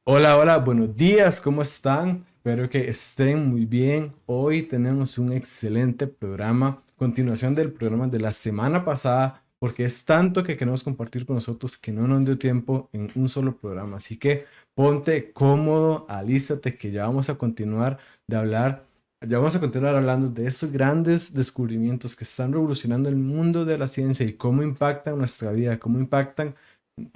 Hola, hola, buenos días, ¿cómo están? Espero que estén muy bien. Hoy tenemos un excelente programa, continuación del programa de la semana pasada, porque es tanto que queremos compartir con nosotros que no nos dio tiempo en un solo programa. Así que ponte cómodo, alístate, que ya vamos a continuar de hablar, ya vamos a continuar hablando de estos grandes descubrimientos que están revolucionando el mundo de la ciencia y cómo impactan nuestra vida, cómo impactan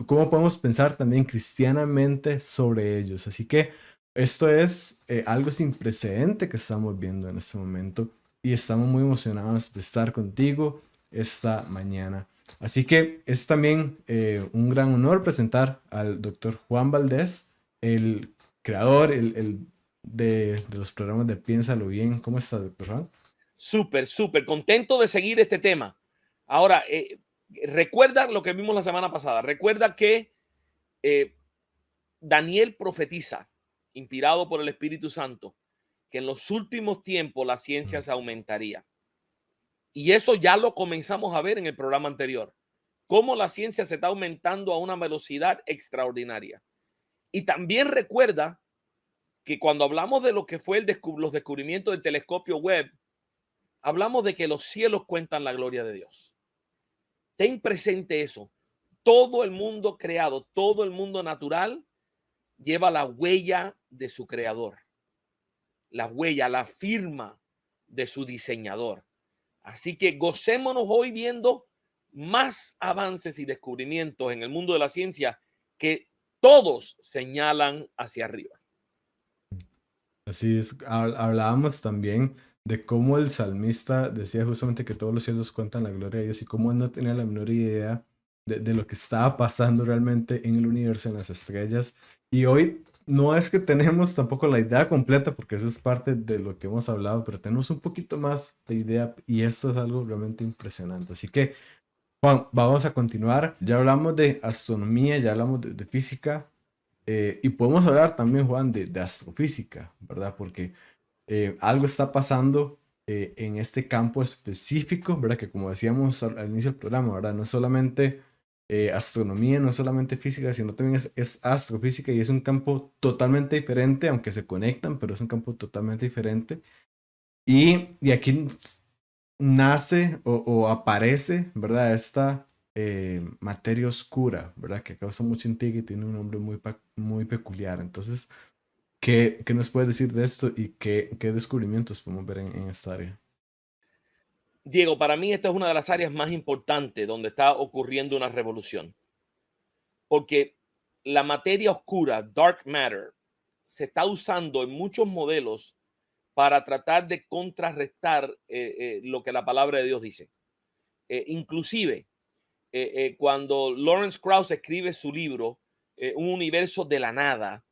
cómo podemos pensar también cristianamente sobre ellos. Así que esto es algo sin precedente que estamos viendo en este momento y estamos muy emocionados de estar contigo esta mañana. Así que es también un gran honor presentar al doctor Juan Valdés, el creador de los programas de Piénsalo Bien. ¿Cómo estás, doctor Juan? Súper, súper contento de seguir este tema. Ahora, recuerda lo que vimos la semana pasada. Recuerda que eh, Daniel profetiza, inspirado por el Espíritu Santo, que en los últimos tiempos la ciencia se aumentaría. Y eso ya lo comenzamos a ver en el programa anterior. Cómo la ciencia se está aumentando a una velocidad extraordinaria. Y también recuerda que cuando hablamos de lo que fue los descubrimientos del telescopio Webb, hablamos de que los cielos cuentan la gloria de Dios. Ten presente eso. Todo el mundo creado, todo el mundo natural lleva la huella de su creador, la huella, la firma de su diseñador. Así que gocémonos hoy viendo más avances y descubrimientos en el mundo de la ciencia que todos señalan hacia arriba. Así es, hablábamos también de cómo el salmista decía justamente que todos los cielos cuentan la gloria de Dios y cómo él no tenía la menor idea de lo que estaba pasando realmente en el universo, en las estrellas. Y hoy no es que tenemos tampoco la idea completa, porque eso es parte de lo que hemos hablado, pero tenemos un poquito más de idea y esto es algo realmente impresionante. Así que, Juan, vamos a continuar. Ya hablamos de astronomía, ya hablamos de física. Y podemos hablar también, Juan, de astrofísica, ¿verdad? Porque algo está pasando en este campo específico, ¿verdad? Que como decíamos al inicio del programa, ¿verdad? No es solamente astronomía, no es solamente física, sino también es astrofísica y es un campo totalmente diferente, aunque se conectan, pero es un campo totalmente diferente. Y aquí nace o aparece, ¿verdad? Esta materia oscura, ¿verdad? Que causa mucha intriga y tiene un nombre muy peculiar. Entonces, ¿qué nos puedes decir de esto y qué descubrimientos podemos ver en esta área? Diego, para mí esta es una de las áreas más importantes donde está ocurriendo una revolución, porque la materia oscura, dark matter, se está usando en muchos modelos para tratar de contrarrestar lo que la palabra de Dios dice. Inclusive, cuando Lawrence Krauss escribe su libro, Un universo de la nada,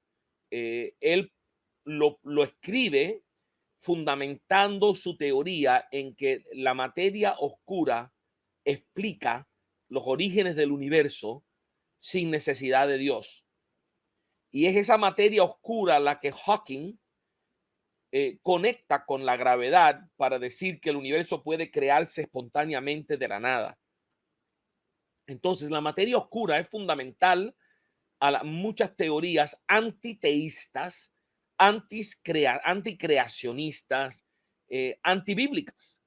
él lo escribe fundamentando su teoría en que la materia oscura explica los orígenes del universo sin necesidad de Dios. Y es esa materia oscura la que Hawking conecta con la gravedad para decir que el universo puede crearse espontáneamente de la nada. Entonces, la materia oscura es fundamental a muchas teorías antiteístas, anticreacionistas, antibíblicas,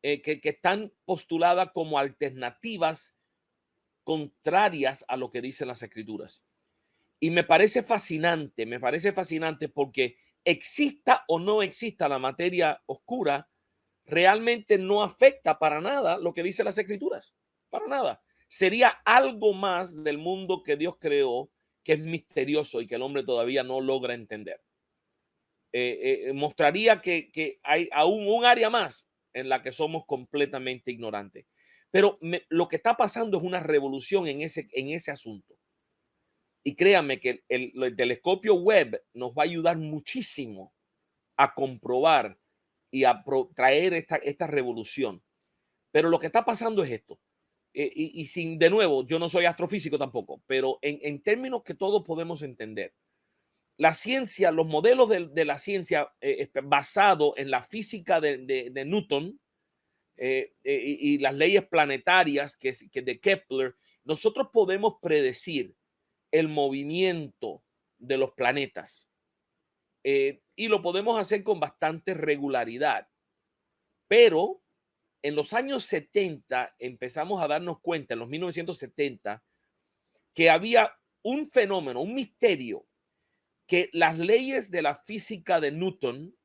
que están postuladas como alternativas contrarias a lo que dicen las escrituras. Y me parece fascinante porque exista o no exista la materia oscura, realmente no afecta para nada lo que dicen las escrituras, para nada. Sería algo más del mundo que Dios creó, que es misterioso y que el hombre todavía no logra entender. Mostraría que hay aún un área más en la que somos completamente ignorantes. Pero lo que está pasando es una revolución en ese asunto. Y créanme que el telescopio Webb nos va a ayudar muchísimo a comprobar y a traer esta revolución. Pero lo que está pasando es esto. Y sin, de nuevo, yo no soy astrofísico tampoco, pero en términos que todos podemos entender, la ciencia, los modelos de la ciencia basado en la física de Newton y las leyes planetarias que de Kepler, nosotros podemos predecir el movimiento de los planetas. Y lo podemos hacer con bastante regularidad. Pero en los años 70 empezamos a darnos cuenta, en los 1970, que había un fenómeno, un misterio, que las leyes de la física de Newton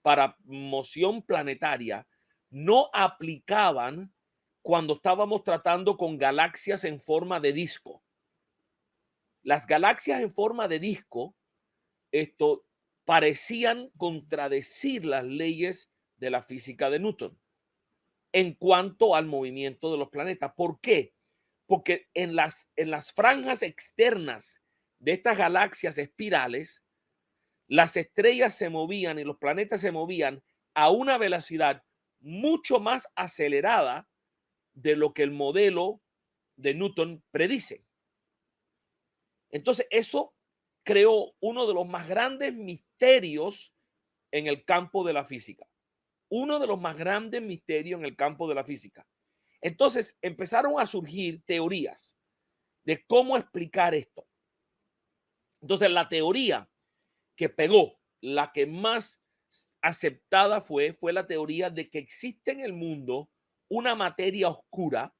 para moción planetaria no aplicaban cuando estábamos tratando con galaxias en forma de disco. Las galaxias en forma de disco, parecían contradecir las leyes de la física de Newton en cuanto al movimiento de los planetas. ¿Por qué? Porque en las franjas externas de estas galaxias espirales, las estrellas se movían y los planetas se movían a una velocidad mucho más acelerada de lo que el modelo de Newton predice. Entonces, eso creó uno de los más grandes misterios en el campo de la física. Uno de los más grandes misterios en el campo de la física. Entonces, empezaron a surgir teorías de cómo explicar esto. Entonces, la teoría que pegó, la que más aceptada fue la teoría de que existe en el mundo una materia oscura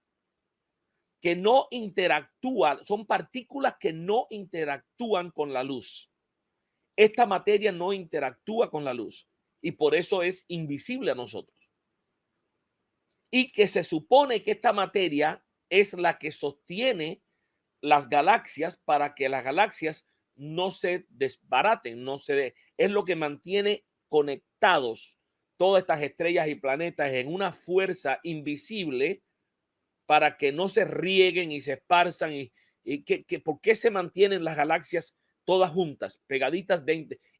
que no interactúa, son partículas que no interactúan con la luz. Esta materia no interactúa con la luz y por eso es invisible a nosotros. Y que se supone que esta materia es la que sostiene las galaxias para que las galaxias no se desbaraten, es lo que mantiene conectados todas estas estrellas y planetas en una fuerza invisible para que no se rieguen y se esparzan ¿por qué se mantienen las galaxias todas juntas, pegaditas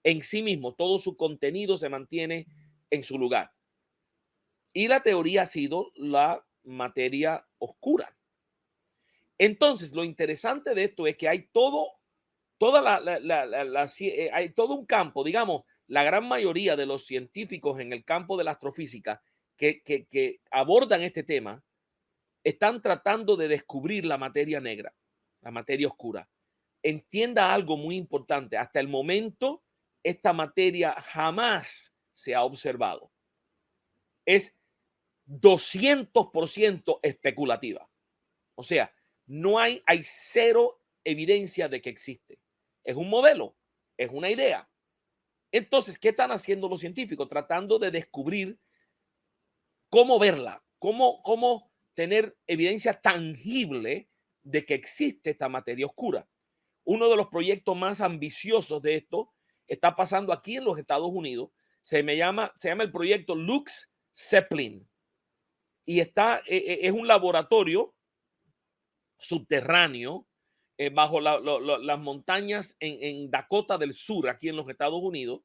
en sí mismo? Todo su contenido se mantiene en su lugar. Y la teoría ha sido la materia oscura. Entonces, lo interesante de esto es que hay hay todo un campo, digamos, la gran mayoría de los científicos en el campo de la astrofísica que abordan este tema están tratando de descubrir la materia negra, la materia oscura. Entienda algo muy importante. Hasta el momento, esta materia jamás se ha observado. Es 200% especulativa. O sea, hay cero evidencia de que existe. Es un modelo, es una idea. Entonces, ¿qué están haciendo los científicos? Tratando de descubrir cómo verla, cómo tener evidencia tangible de que existe esta materia oscura. Uno de los proyectos más ambiciosos de esto está pasando aquí en los Estados Unidos. Se llama el proyecto Lux Zeppelin y es un laboratorio subterráneo bajo las montañas en Dakota del Sur, aquí en los Estados Unidos,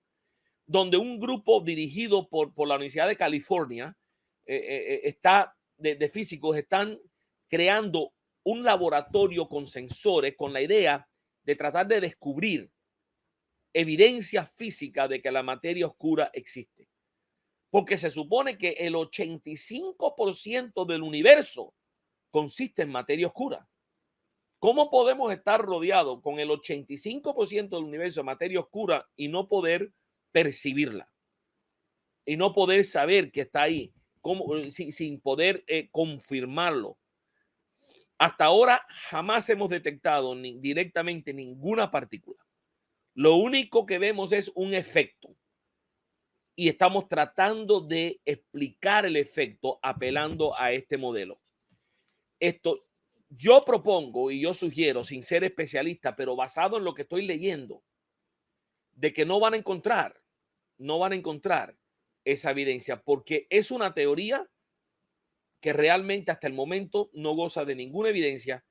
donde un grupo dirigido por la Universidad de California de físicos están creando un laboratorio con sensores con la idea de tratar de descubrir evidencia física de que la materia oscura existe. Porque se supone que el 85% del universo consiste en materia oscura. ¿Cómo podemos estar rodeados con el 85% del universo de materia oscura y no poder percibirla? Y no poder saber que está ahí, sin poder confirmarlo. Hasta ahora jamás hemos detectado directamente ninguna partícula. Lo único que vemos es un efecto. Y estamos tratando de explicar el efecto apelando a este modelo. Yo propongo y yo sugiero, sin ser especialista, pero basado en lo que estoy leyendo, de que no van a encontrar esa evidencia, porque es una teoría que realmente hasta el momento no goza de ninguna evidencia.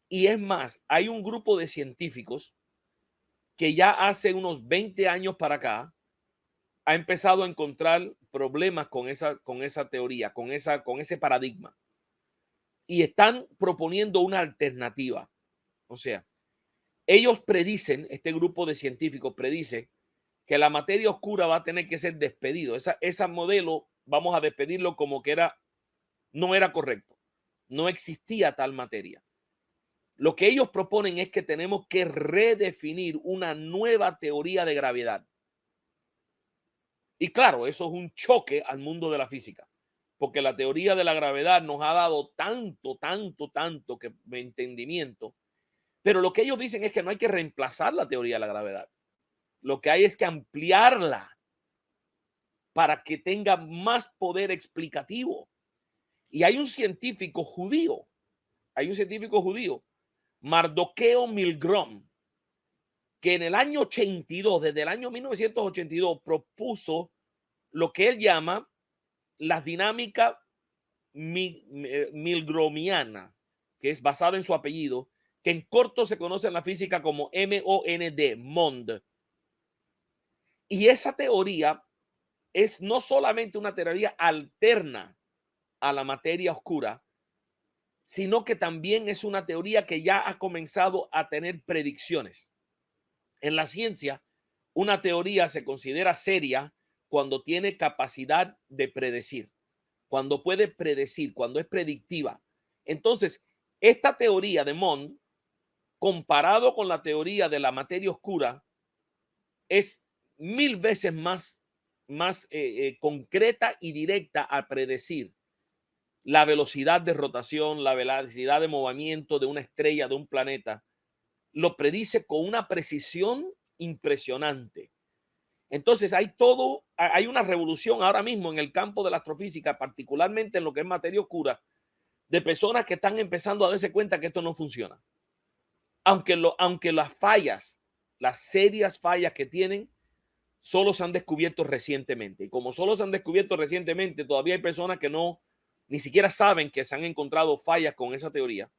Y es más, hay un grupo de científicos que ya hace unos 20 años para acá ha empezado a encontrar problemas con esa teoría, con ese paradigma. Y están proponiendo una alternativa. O sea, ellos predicen, este grupo de científicos predice que la materia oscura va a tener que ser despedido. Ese modelo vamos a despedirlo como que no era correcto. No existía tal materia. Lo que ellos proponen es que tenemos que redefinir una nueva teoría de gravedad. Y claro, eso es un choque al mundo de la física, porque la teoría de la gravedad nos ha dado tanto que entendimiento, pero lo que ellos dicen es que no hay que reemplazar la teoría de la gravedad. Lo que hay es que ampliarla para que tenga más poder explicativo. Y hay un científico judío, Mardoqueo Milgrom, que en el año 82, desde el año 1982, propuso lo que él llama la dinámica milgromiana, que es basada en su apellido, que en corto se conoce en la física como MOND, MOND. Y esa teoría es no solamente una teoría alterna a la materia oscura, sino que también es una teoría que ya ha comenzado a tener predicciones. En la ciencia, una teoría se considera seria cuando tiene capacidad de predecir, cuando puede predecir, cuando es predictiva. Entonces, esta teoría de Mond, comparado con la teoría de la materia oscura, es 1000 veces más concreta y directa a predecir la velocidad de rotación, la velocidad de movimiento de una estrella, de un planeta. Lo predice con una precisión impresionante. Entonces hay una revolución ahora mismo en el campo de la astrofísica, particularmente en lo que es materia oscura, de personas que están empezando a darse cuenta que esto no funciona. Aunque las fallas, las serias fallas que tienen, solo se han descubierto recientemente. Y como solo se han descubierto recientemente, todavía hay personas que ni siquiera saben que se han encontrado fallas con esa teoría.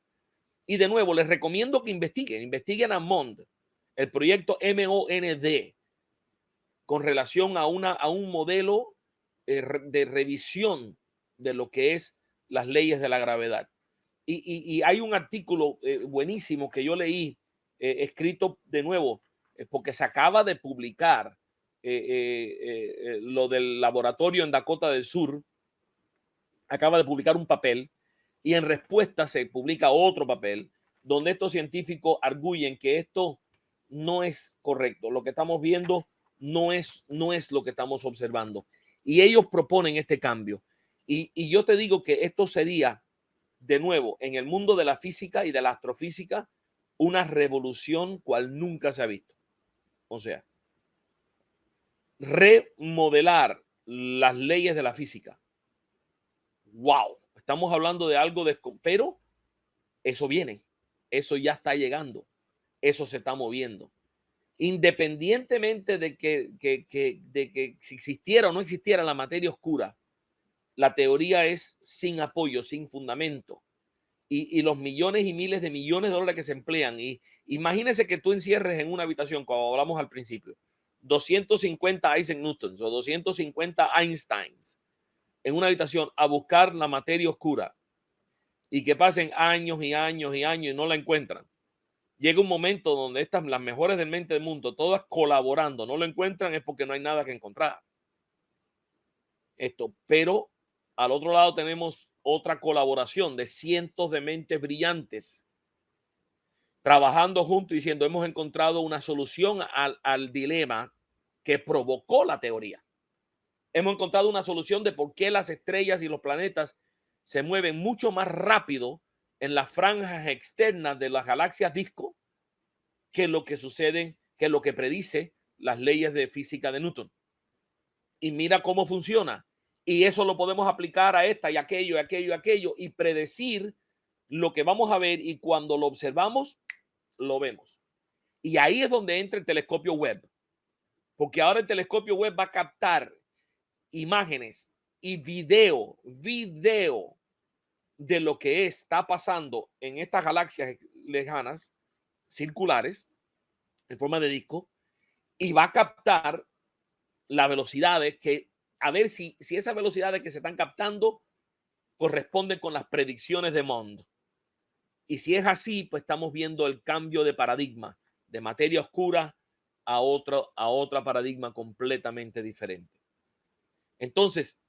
Y de nuevo, les recomiendo que investiguen a MOND, el proyecto MOND, con relación a un modelo de revisión de lo que es las leyes de la gravedad. Y hay un artículo buenísimo que yo leí, escrito de nuevo, porque se acaba de publicar lo del laboratorio en Dakota del Sur, acaba de publicar un papel y en respuesta se publica otro papel donde estos científicos arguyen que esto no es correcto. Lo que estamos viendo no es lo que estamos observando. Y ellos proponen este cambio. Y yo te digo que esto sería, de nuevo, en el mundo de la física y de la astrofísica, una revolución cual nunca se ha visto. O sea, remodelar las leyes de la física. Wow, estamos hablando de algo pero eso viene, eso ya está llegando, eso se está moviendo. Independientemente de que si existiera o no existiera la materia oscura, la teoría es sin apoyo, sin fundamento. Y los millones y miles de millones de dólares que se emplean. Y imagínense que tú encierres en una habitación, como hablamos al principio, 250 Isaac Newtons o 250 Einsteins en una habitación a buscar la materia oscura y que pasen años y años y años y no la encuentran. Llega un momento donde las mejores del mente del mundo, todas colaborando, no lo encuentran, es porque no hay nada que encontrar. Pero al otro lado tenemos otra colaboración de cientos de mentes brillantes trabajando juntos y diciendo, hemos encontrado una solución al dilema que provocó la teoría. Hemos encontrado una solución de por qué las estrellas y los planetas se mueven mucho más rápido en las franjas externas de las galaxias disco que lo que sucede, que lo que predice las leyes de física de Newton. Y mira cómo funciona. Y eso lo podemos aplicar a esta y aquello, y predecir lo que vamos a ver, y cuando lo observamos, lo vemos. Y ahí es donde entra el telescopio Webb, porque ahora el telescopio Webb va a captar imágenes y video de lo que está pasando en estas galaxias lejanas, circulares, en forma de disco, y va a captar las velocidades a ver si esas velocidades que se están captando corresponden con las predicciones de Mond. Y si es así, pues estamos viendo el cambio de paradigma de materia oscura a otra paradigma completamente diferente. Entonces,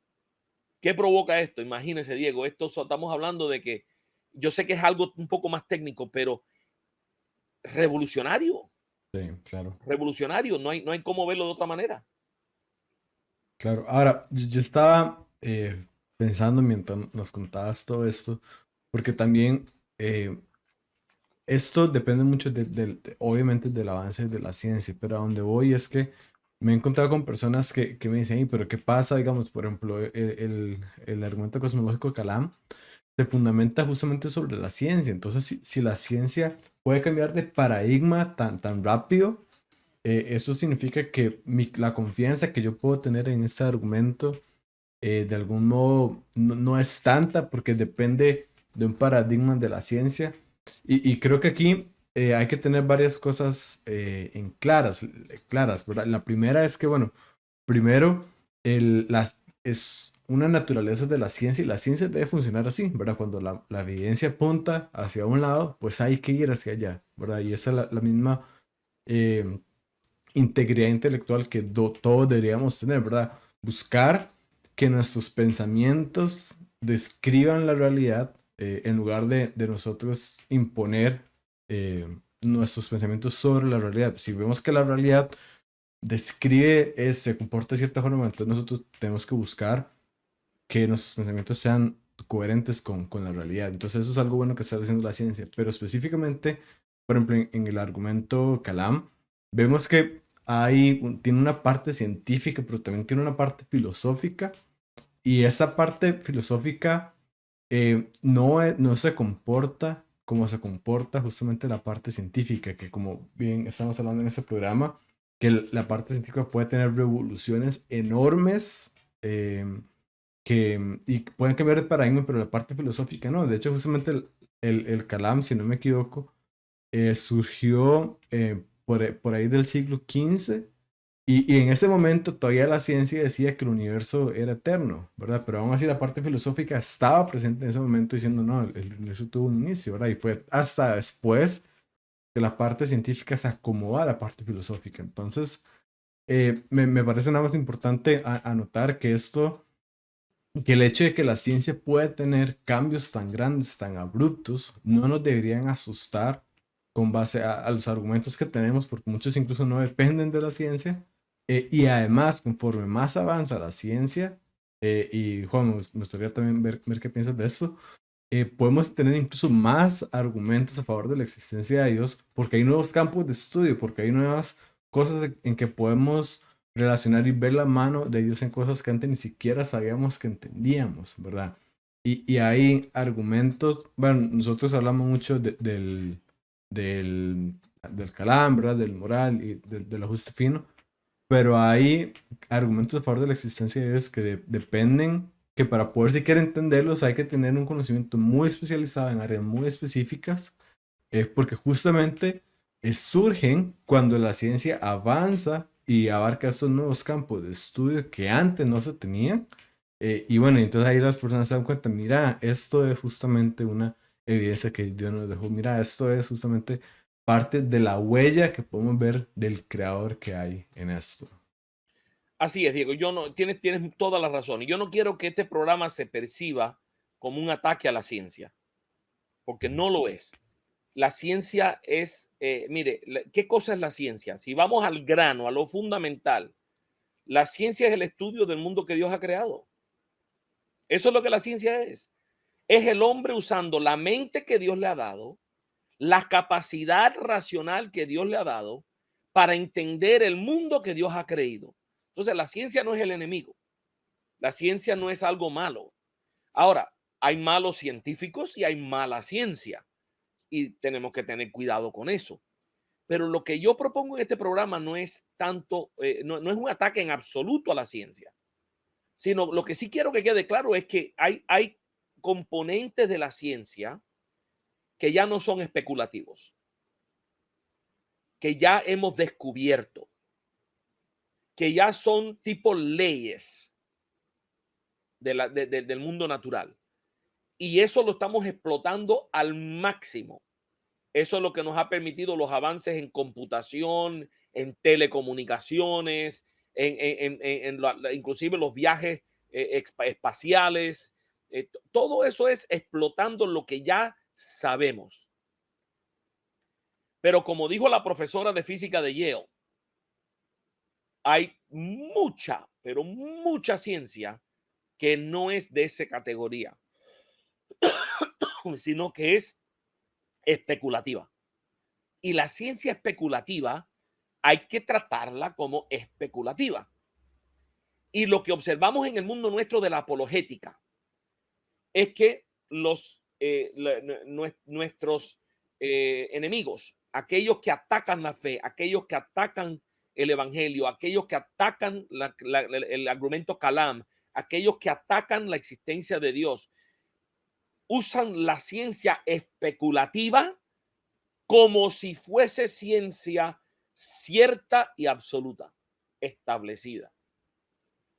¿qué provoca esto? Imagínense, Diego, estamos hablando de que yo sé que es algo un poco más técnico, pero revolucionario, Sí, claro. revolucionario. No hay cómo verlo de otra manera. Claro. Ahora, yo estaba pensando mientras nos contabas todo esto, porque también eh, esto depende mucho obviamente del avance de la ciencia, pero a donde voy es que me he encontrado con personas que me dicen, "Ey, pero ¿qué pasa? Digamos, por ejemplo, el argumento cosmológico de Calam se fundamenta justamente sobre la ciencia. Entonces, si la ciencia puede cambiar de paradigma tan rápido, eso significa que la confianza que yo puedo tener en este argumento de algún modo no es tanta porque depende de un paradigma de la ciencia. Y creo que aquí hay que tener varias cosas claras, ¿verdad? La primera es que, bueno, primero, es una naturaleza de la ciencia y la ciencia debe funcionar así, ¿verdad? Cuando la evidencia apunta hacia un lado, pues hay que ir hacia allá, ¿verdad? Y esa es la misma eh, integridad intelectual que todos deberíamos tener, ¿verdad? Buscar que nuestros pensamientos describan la realidad en lugar de nosotros imponer nuestros pensamientos sobre la realidad. Si vemos que la realidad describe, se comporta de cierta forma, entonces nosotros tenemos que buscar que nuestros pensamientos sean coherentes con la realidad. Entonces eso es algo bueno que está haciendo la ciencia, pero específicamente, por ejemplo, en el argumento Calam, vemos que tiene una parte científica, pero también tiene una parte filosófica, y esa parte filosófica no se comporta como se comporta justamente la parte científica, que como bien estamos hablando en este programa, que la parte científica puede tener revoluciones enormes y pueden cambiar de paradigma, pero la parte filosófica no. De hecho, justamente el Kalam, si no me equivoco, surgió por ahí del siglo XV y en ese momento todavía la ciencia decía que el universo era eterno, ¿verdad? Pero aún así la parte filosófica estaba presente en ese momento diciendo, no, el universo tuvo un inicio, ¿verdad? Y fue hasta después que la parte científica se acomodó a la parte filosófica. Entonces, me parece nada más importante anotar que el hecho de que la ciencia puede tener cambios tan grandes, tan abruptos, no nos deberían asustar con base a los argumentos que tenemos, porque muchos incluso no dependen de la ciencia. Y además, conforme más avanza la ciencia, y Juan, me gustaría también ver qué piensas de esto, podemos tener incluso más argumentos a favor de la existencia de Dios, porque hay nuevos campos de estudio, porque hay nuevas cosas en que podemos relacionar y ver la mano de Dios en cosas que antes ni siquiera sabíamos que entendíamos, ¿verdad? Y hay argumentos, bueno, nosotros hablamos mucho del, del Calam, ¿verdad? Del moral y del ajuste fino, pero hay argumentos a favor de la existencia de Dios que dependen, que para poder siquiera entenderlos hay que tener un conocimiento muy especializado en áreas muy específicas, porque justamente surgen cuando la ciencia avanza y abarca estos nuevos campos de estudio que antes no se tenían. Y bueno, entonces ahí las personas se dan cuenta, mira, esto es justamente una evidencia que Dios nos dejó, mira, esto es justamente parte de la huella que podemos ver del creador que hay en esto. Así es, Diego. Yo no, tienes toda la razón. Y yo no quiero que este programa se perciba como un ataque a la ciencia, porque no lo es. La ciencia es, mire, ¿qué cosa es la ciencia? Si vamos al grano, a lo fundamental, la ciencia es el estudio del mundo que Dios ha creado. Eso es lo que la ciencia es. Es el hombre usando la mente que Dios le ha dado, la capacidad racional que Dios le ha dado para entender el mundo que Dios ha creído. Entonces, la ciencia no es el enemigo. La ciencia no es algo malo. Ahora, hay malos científicos y hay mala ciencia y tenemos que tener cuidado con eso. Pero lo que yo propongo en este programa no es tanto, no es un ataque en absoluto a la ciencia, sino lo que sí quiero que quede claro es que hay componentes de la ciencia que ya no son especulativos, que ya hemos descubierto, que ya son tipo leyes del mundo natural. Y eso lo estamos explotando al máximo. Eso es lo que nos ha permitido los avances en computación, en telecomunicaciones, inclusive los viajes espaciales. Todo eso es explotando lo que ya sabemos. Pero como dijo la profesora de física de Yale, hay mucha, pero mucha ciencia que no es de esa categoría, sino que es especulativa. Y la ciencia especulativa hay que tratarla como especulativa. Y lo que observamos en el mundo nuestro de la apologética es que nuestros enemigos, aquellos que atacan la fe, aquellos que atacan el evangelio, aquellos que atacan el argumento Kalam, aquellos que atacan la existencia de Dios, usan la ciencia especulativa como si fuese ciencia cierta y absoluta, establecida.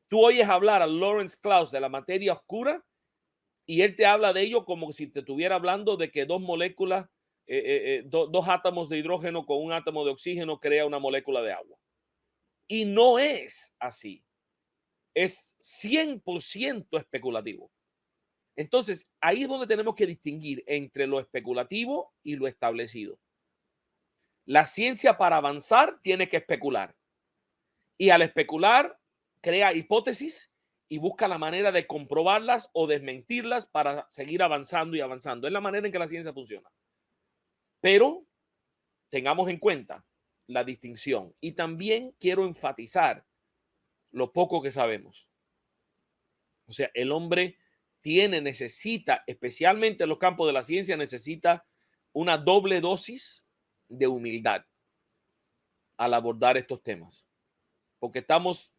Tú oyes hablar a Lawrence Krauss de la materia oscura y él te habla de ello como si te estuviera hablando de que dos moléculas, dos átomos de hidrógeno con un átomo de oxígeno crea una molécula de agua. Y no es así. Es 100% especulativo. Entonces, ahí es donde tenemos que distinguir entre lo especulativo y lo establecido. La ciencia para avanzar tiene que especular. Y al especular, crea hipótesis y busca la manera de comprobarlas o desmentirlas para seguir avanzando y avanzando. Es la manera en que la ciencia funciona. Pero tengamos en cuenta la distinción. Y también quiero enfatizar lo poco que sabemos. O sea, el hombre necesita, especialmente en los campos de la ciencia, necesita una doble dosis de humildad al abordar estos temas. Porque estamos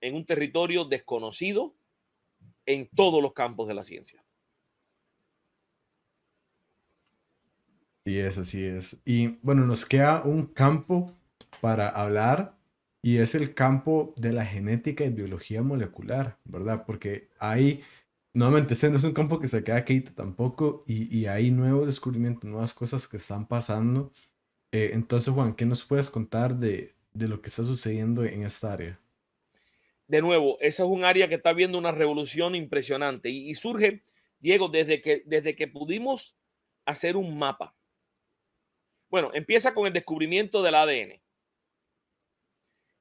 en un territorio desconocido en todos los campos de la ciencia. Y es así es. Y bueno, nos queda un campo para hablar y es el campo de la genética y biología molecular, ¿verdad? Porque hay, nuevamente, este no es un campo que se queda quieto tampoco y hay nuevos descubrimientos, nuevas cosas que están pasando. Entonces, Juan, ¿qué nos puedes contar de lo que está sucediendo en esta área? De nuevo, esa es un área que está viendo una revolución impresionante y surge, Diego, desde que pudimos hacer un mapa. Bueno, empieza con el descubrimiento del ADN.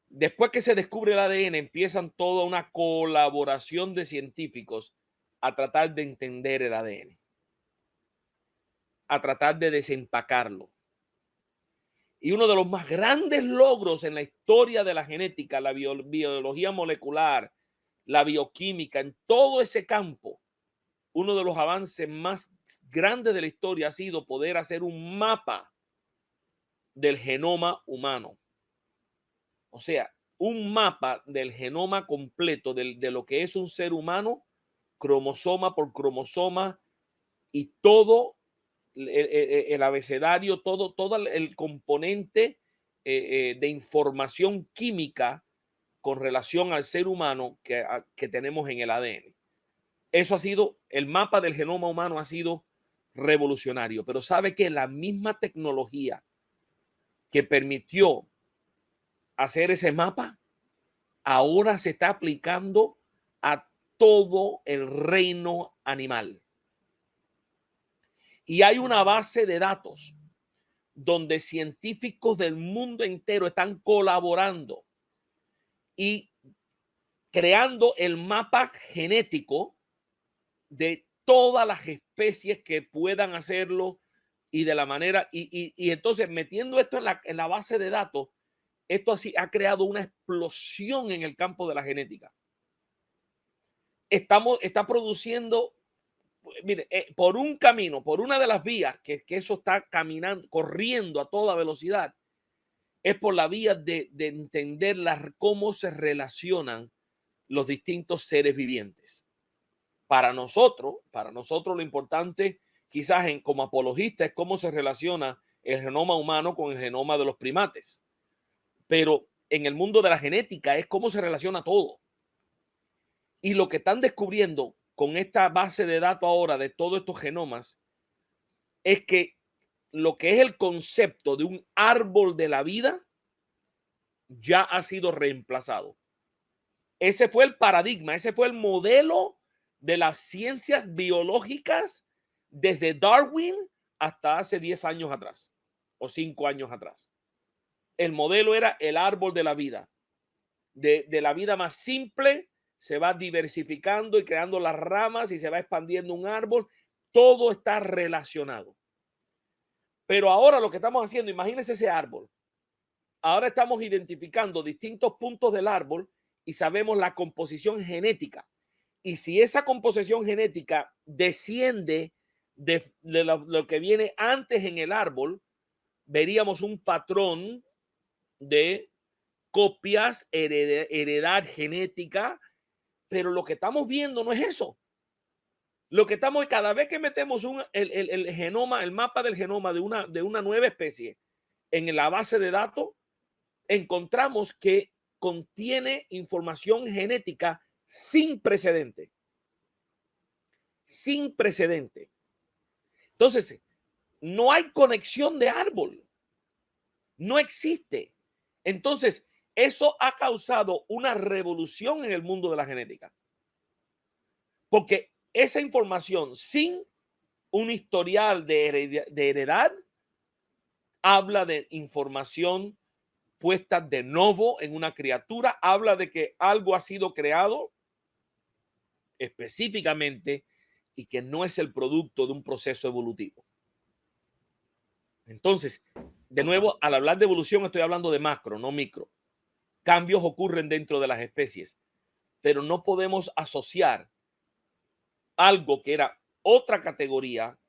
Después que se descubre el ADN, empiezan toda una colaboración de científicos a tratar de entender el ADN, a tratar de desempacarlo. Y uno de los más grandes logros en la historia de la genética, la biología molecular, la bioquímica, en todo ese campo, uno de los avances más grandes de la historia ha sido poder hacer un mapa del genoma humano. O sea, un mapa del genoma completo de lo que es un ser humano, cromosoma por cromosoma, y todo el abecedario, todo el componente de información química con relación al ser humano que tenemos en el ADN. Eso ha sido, el mapa del genoma humano ha sido revolucionario, pero sabe que la misma tecnología que permitió hacer ese mapa ahora se está aplicando a todo el reino animal. Y hay una base de datos donde científicos del mundo entero están colaborando y creando el mapa genético de todas las especies que puedan hacerlo y de la manera, y entonces metiendo esto en la base de datos, esto así ha creado una explosión en el campo de la genética. Está produciendo, mire, por un camino, por una de las vías que eso está caminando, corriendo a toda velocidad, es por la vía de entender cómo se relacionan los distintos seres vivientes. Para nosotros lo importante, quizás como apologista, es cómo se relaciona el genoma humano con el genoma de los primates. Pero en el mundo de la genética es cómo se relaciona todo. Y lo que están descubriendo con esta base de datos ahora de todos estos genomas es que lo que es el concepto de un árbol de la vida ya ha sido reemplazado. Ese fue el paradigma, ese fue el modelo de las ciencias biológicas desde Darwin hasta hace 10 años atrás. o 5 años atrás. El modelo era el árbol de la vida. De la vida más simple se va diversificando y creando las ramas y se va expandiendo un árbol. Todo está relacionado. Pero ahora lo que estamos haciendo, imagínense ese árbol. Ahora estamos identificando distintos puntos del árbol y sabemos la composición genética. Y si esa composición genética desciende de lo que viene antes en el árbol, veríamos un patrón de copias, heredad genética, pero lo que estamos viendo no es eso. Lo que estamos, cada vez que metemos el genoma, el mapa del genoma de una nueva especie en la base de datos, encontramos que contiene información genética sin precedente. Sin precedente. Entonces, no hay conexión de árbol. No existe. Entonces, eso ha causado una revolución en el mundo de la genética. Porque esa información sin un historial de heredad habla de información puesta de nuevo en una criatura, habla de que algo ha sido creado específicamente y que no es el producto de un proceso evolutivo. Entonces, de nuevo, al hablar de evolución estoy hablando de macro, no micro. Cambios ocurren dentro de las especies, pero no podemos asociar algo que era otra categoría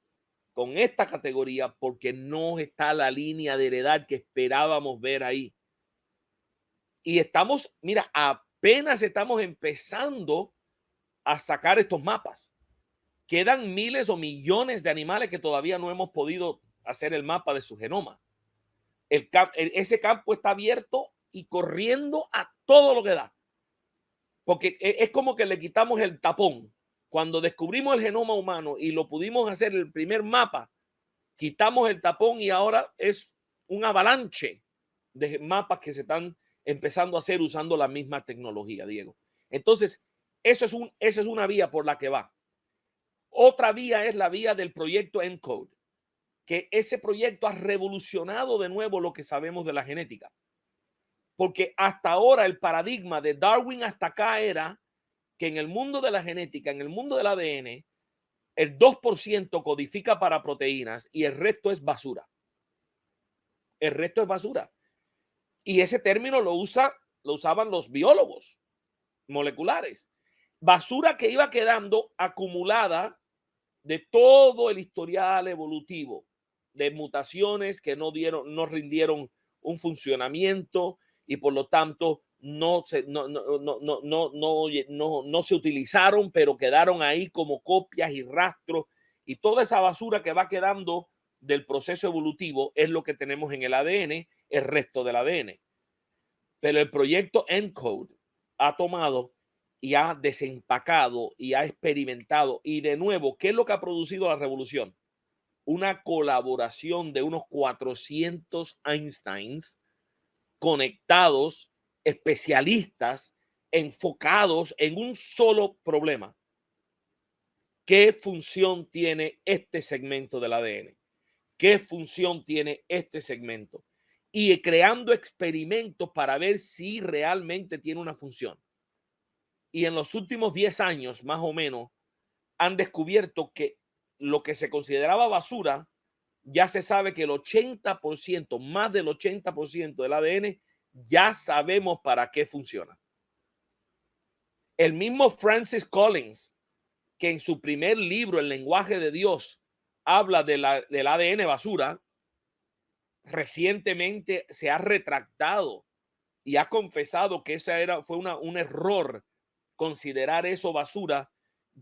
con esta categoría porque no está la línea de heredad que esperábamos ver ahí. Y estamos, mira, apenas estamos empezando a sacar estos mapas. Quedan miles o millones de animales que todavía no hemos podido hacer el mapa de su genoma. Ese campo está abierto y corriendo a todo lo que da. Porque es como que le quitamos el tapón. Cuando descubrimos el genoma humano y lo pudimos hacer el primer mapa, quitamos el tapón y ahora es un avalanche de mapas que se están empezando a hacer usando la misma tecnología, Diego. Entonces, esa es una vía por la que va. Otra vía es la vía del proyecto ENCODE, que ese proyecto ha revolucionado de nuevo lo que sabemos de la genética. Porque hasta ahora el paradigma de Darwin hasta acá era que en el mundo de la genética, en el mundo del ADN, el 2% codifica para proteínas y el resto es basura. El resto es basura. Y ese término lo usaban los biólogos moleculares. Basura que iba quedando acumulada de todo el historial evolutivo de mutaciones que no rindieron un funcionamiento y por lo tanto no se utilizaron, pero quedaron ahí como copias y rastros, y toda esa basura que va quedando del proceso evolutivo es lo que tenemos en el ADN, el resto del ADN. Pero el proyecto ENCODE ha tomado y ha desempacado y ha experimentado. Y de nuevo, ¿qué es lo que ha producido la revolución? Una colaboración de unos 400 Einsteins conectados, especialistas, enfocados en un solo problema. ¿Qué función tiene este segmento del ADN? ¿Qué función tiene este segmento? Y creando experimentos para ver si realmente tiene una función. Y en los últimos 10 años, más o menos, han descubierto que lo que se consideraba basura, ya se sabe que el 80%, más del 80% del ADN, ya sabemos para qué funciona. El mismo Francis Collins, que en su primer libro, El lenguaje de Dios, habla del ADN basura, recientemente se ha retractado y ha confesado que fue un error considerar eso basura,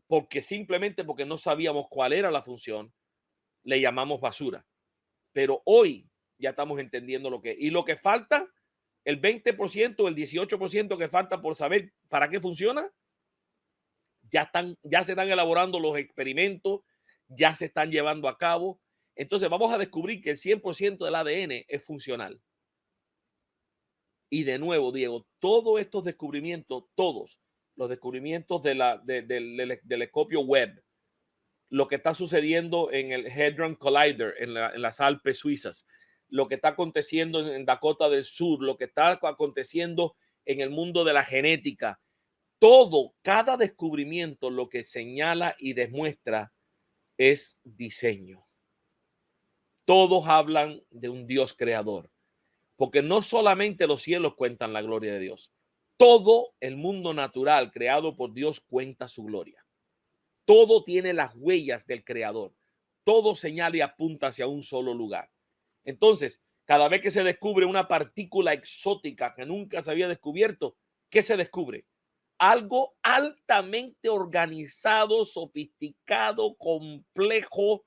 porque simplemente porque no sabíamos cuál era la función, le llamamos basura. Pero hoy ya estamos entendiendo lo que es. Y lo que falta, el 20%, el 18% que falta por saber para qué funciona, ya se están elaborando los experimentos, ya se están llevando a cabo. Entonces vamos a descubrir que el 100% del ADN es funcional. Y de nuevo, Diego, todos estos descubrimientos, todos los descubrimientos del telescopio Webb, lo que está sucediendo en el Hadron Collider en las Alpes suizas, lo que está aconteciendo en Dakota del Sur, lo que está aconteciendo en el mundo de la genética. Todo, cada descubrimiento lo que señala y demuestra es diseño. Todos hablan de un Dios creador, porque no solamente los cielos cuentan la gloria de Dios, todo el mundo natural creado por Dios cuenta su gloria. Todo tiene las huellas del creador. Todo señala y apunta hacia un solo lugar. Entonces, cada vez que se descubre una partícula exótica que nunca se había descubierto, ¿qué se descubre? Algo altamente organizado, sofisticado, complejo,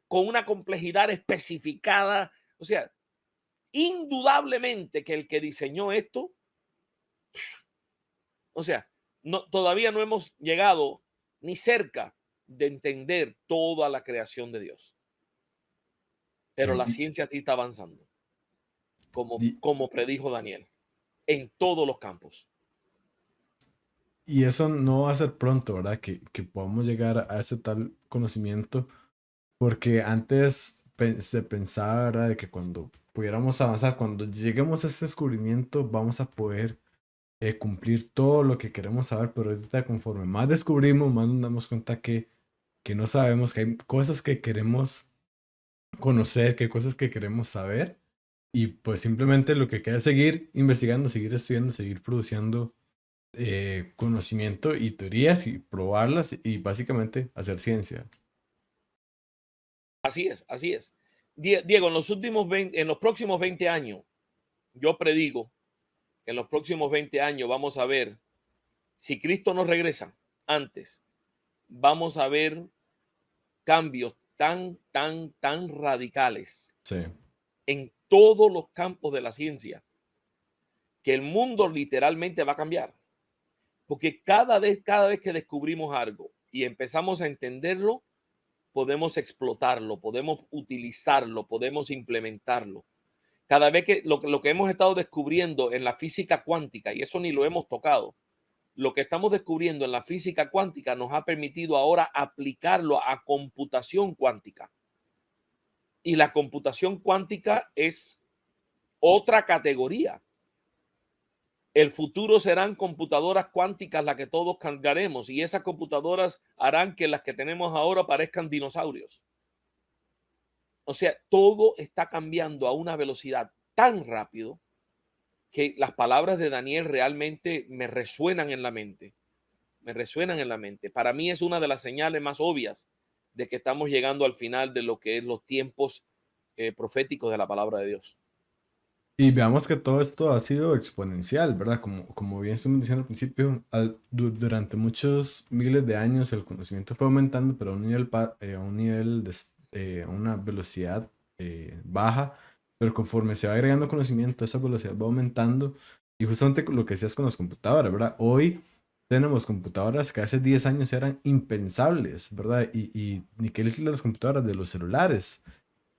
con una complejidad especificada. O sea, indudablemente que el que diseñó esto, o sea, no, todavía no hemos llegado ni cerca de entender toda la creación de Dios. Pero la Sí, ciencia sí está avanzando, y, como predijo Daniel, en todos los campos. y eso no va a ser pronto, ¿verdad? Que podamos llegar a ese tal conocimiento, porque antes se pensaba, ¿verdad? De que cuando pudiéramos avanzar, cuando lleguemos a ese descubrimiento, vamos a poder cumplir todo lo que queremos saber, pero ahorita conforme más descubrimos, más nos damos cuenta que no sabemos, que hay cosas que queremos conocer, que hay cosas que queremos saber, y pues simplemente lo que queda es seguir investigando, seguir estudiando, seguir produciendo conocimiento y teorías y probarlas y básicamente hacer ciencia. Así es, así es. Diego, en los próximos 20 años, yo predigo que en los próximos 20 años vamos a ver, si Cristo nos regresa antes, vamos a ver cambios tan radicales Sí, en todos los campos de la ciencia, que el mundo literalmente va a cambiar. Porque cada vez que descubrimos algo y empezamos a entenderlo, podemos explotarlo, podemos utilizarlo, podemos implementarlo. Cada vez que lo que hemos estado descubriendo en la física cuántica, y eso ni lo hemos tocado, lo que estamos descubriendo en la física cuántica nos ha permitido ahora aplicarlo a computación cuántica. Y la computación cuántica es otra categoría. El futuro serán computadoras cuánticas las que todos cargaremos, y esas computadoras harán que las que tenemos ahora parezcan dinosaurios. O sea, todo está cambiando a una velocidad tan rápido que las palabras de Daniel realmente me resuenan en la mente. Me resuenan en la mente. Para mí es una de las señales más obvias de que estamos llegando al final de lo que es los tiempos proféticos de la palabra de Dios. y veamos que todo esto ha sido exponencial, ¿verdad? Como bien estuvimos diciendo al principio, durante muchos miles de años el conocimiento fue aumentando, pero a un nivel, a un nivel a una velocidad baja, pero conforme se va agregando conocimiento, esa velocidad va aumentando, y justamente lo que decías con las computadoras, ¿verdad? Hoy tenemos computadoras que hace 10 años eran impensables, ¿verdad? Y ni qué decir de las computadoras, de los celulares.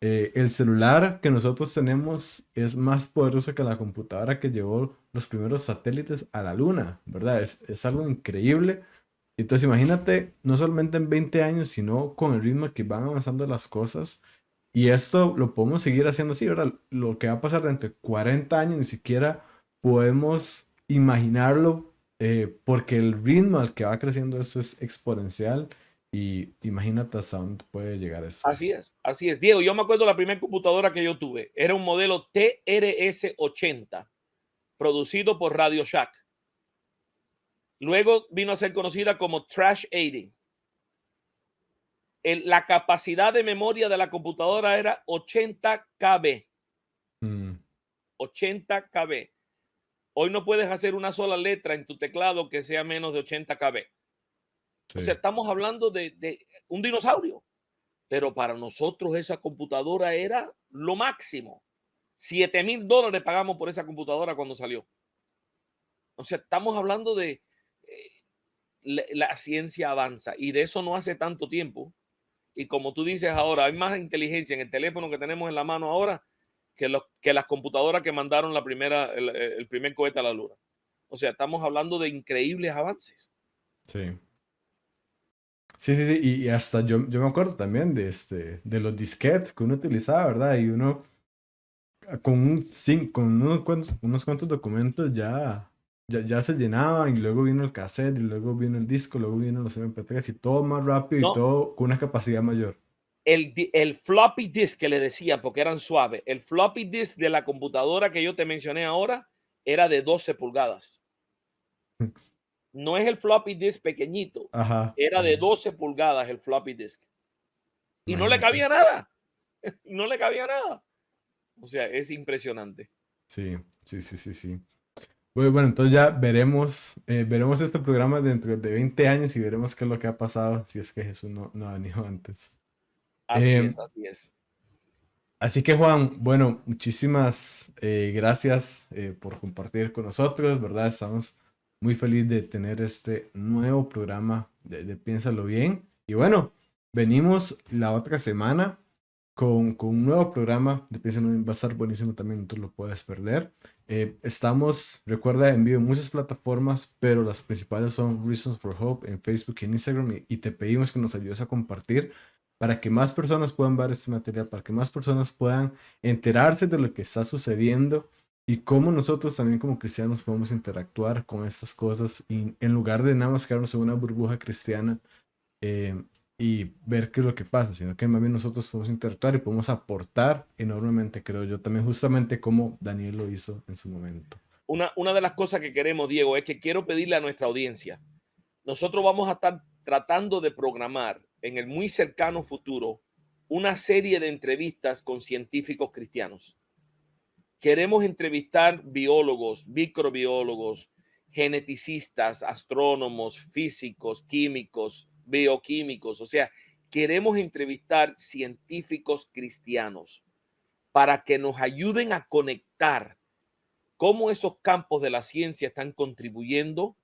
El celular que nosotros tenemos es más poderoso que la computadora que llevó los primeros satélites a la luna, ¿verdad? Es algo increíble. Entonces imagínate, no solamente en 20 años, sino con el ritmo que van avanzando las cosas. Y esto lo podemos seguir haciendo así, ¿verdad? Lo que va a pasar dentro de 40 años ni siquiera podemos imaginarlo, porque el ritmo al que va creciendo esto es exponencial. Y imagínate hasta dónde puede llegar eso. Así es, así es. Diego, yo me acuerdo la primera computadora que yo tuve. Era un modelo TRS-80, producido por Radio Shack. Luego vino a ser conocida como Trash 80. La capacidad de memoria de la computadora era 80 KB. Mm, 80 KB. Hoy no puedes hacer una sola letra en tu teclado que sea menos de 80 KB. O sea, sí. estamos hablando de un dinosaurio. Pero para nosotros esa computadora era lo máximo. $7,000 pagamos por esa computadora cuando salió. O sea, estamos hablando de la ciencia avanza, y de eso no hace tanto tiempo. Y como tú dices ahora, hay más inteligencia en el teléfono que tenemos en la mano ahora que las computadoras que mandaron el primer cohete a la luna. O sea, estamos hablando de increíbles avances. Sí. Sí, sí, sí, y hasta yo me acuerdo también de los disquetes que uno utilizaba, ¿verdad? Y uno con unos cuantos documentos ya se llenaban, y luego vino el cassette, y luego vino el disco, luego vino los MP3 y todo más rápido y No, todo con una capacidad mayor. el floppy disk que le decía, porque eran suaves, el floppy disk de la computadora que yo te mencioné ahora era de 12 pulgadas. No es el floppy disk pequeñito, Ajá, era de 12 pulgadas el floppy disk. Y no le imagínate. cabía nada, no le cabía nada. O sea, es impresionante. Sí, sí, sí, sí, sí. Bueno, entonces ya veremos este programa dentro de 20 años y veremos qué es lo que ha pasado si es que Jesús no ha venido antes. Así Eh, es, así es. Así que Juan, bueno, muchísimas gracias por compartir con nosotros, ¿verdad? Estamos muy felices de tener este nuevo programa de Piénsalo Bien. Y bueno, venimos la otra semana con un nuevo programa de Piénsalo Bien. Va a estar buenísimo también, no te lo puedes perder. Recuerda, en vivo en muchas plataformas, pero las principales son Reasons for Hope en Facebook y en Instagram. Y te pedimos que nos ayudes a compartir para que más personas puedan ver este material, para que más personas puedan enterarse de lo que está sucediendo y cómo nosotros también como cristianos podemos interactuar con estas cosas y en lugar de nada más quedarnos en una burbuja cristiana eh, y ver qué es lo que pasa, sino que más bien nosotros podemos interactuar y podemos aportar enormemente, creo yo, también justamente como Daniel lo hizo en su momento. Una de las cosas que queremos, Diego, es que quiero pedirle a nuestra audiencia, nosotros vamos a estar tratando de programar en el muy cercano futuro una serie de entrevistas con científicos cristianos. Queremos entrevistar biólogos, microbiólogos, geneticistas, astrónomos, físicos, químicos, bioquímicos. O sea, queremos entrevistar científicos cristianos para que nos ayuden a conectar cómo esos campos de la ciencia están contribuyendo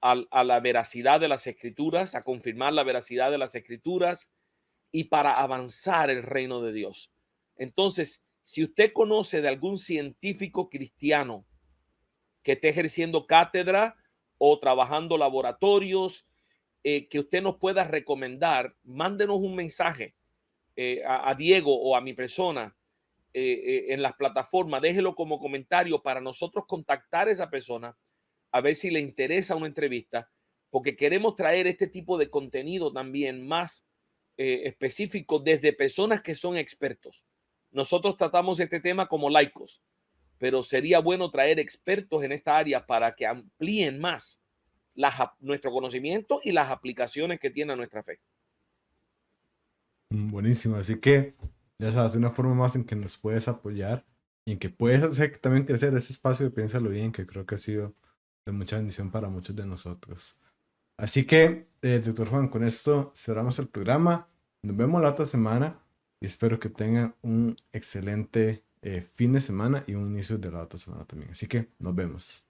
a la veracidad de las escrituras, a confirmar la veracidad de las escrituras y para avanzar el reino de Dios. Entonces, si usted conoce de algún científico cristiano que esté ejerciendo cátedra o trabajando laboratorios, que usted nos pueda recomendar, mándenos un mensaje a Diego o a mi persona en las plataformas, déjelo como comentario para nosotros contactar a esa persona a ver si le interesa una entrevista, porque queremos traer este tipo de contenido también más específico desde personas que son expertos. Nosotros tratamos este tema como laicos, pero sería bueno traer expertos en esta área para que amplíen más nuestro conocimiento y las aplicaciones que tiene nuestra fe. Buenísimo, así que ya sabes, una forma más en que nos puedes apoyar y en que puedes hacer también crecer ese espacio de Piénsalo Bien, que creo que ha sido de mucha bendición para muchos de nosotros. Así que, doctor Juan, con esto cerramos el programa. Nos vemos la otra semana y espero que tengan un excelente fin de semana y un inicio de la otra semana también. Así que nos vemos.